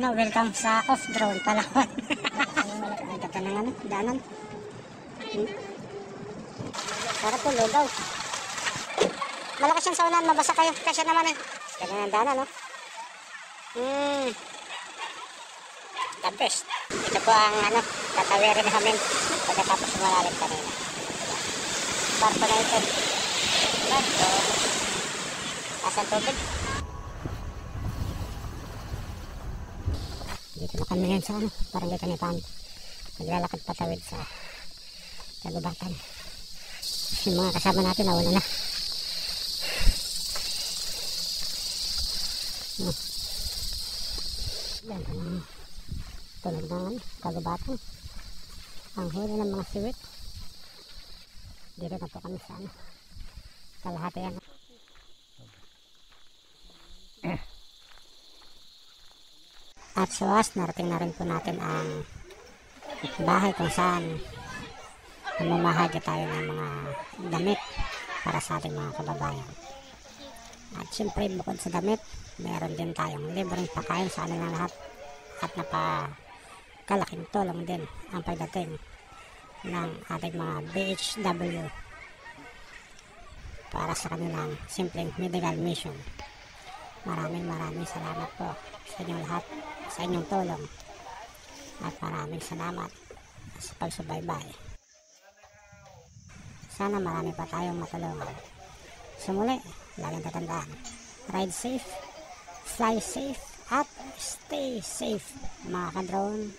welcome sa off-drone Palawan. Ay, ganda ng ano, daanan. Sarap po, lugaw. Malakas yung saunan, mabasa kayo. Kasi naman eh. Ganda ng daanan, no? The best. Ito po ang ano, tatawirin namin pagkatapos malalim kanina. Barko na ito. Barko. Asan tubig? Dito na kami ngayon sa ano, parang dito ni Pam. Naglalakad patawid sa kagubatan. Yung mga kasama natin nawala na. Yan ang tulad ng kagubatan. Ang huli ng mga siwit. Dito na po kami sa ano, kalahati yan. At sa wakas, narating na rin po natin ang bahay kung saan mamamahagi tayo ng mga damit para sa ating mga kababayan. At siyempre, bukod sa damit, meron din tayong libreng pakain sa kanila lahat. At napakalaking tulong din ang pagdating ng ating mga BHW para sa kanilang simpleng medical mission. Maraming salamat po sa inyong lahat, sa inyong tulong, at maraming salamat sa pagsubaybay. Sana marami pa tayong matulungan. Sumuli, laging tatandaan, ride safe, fly safe, at stay safe mga ka-drone.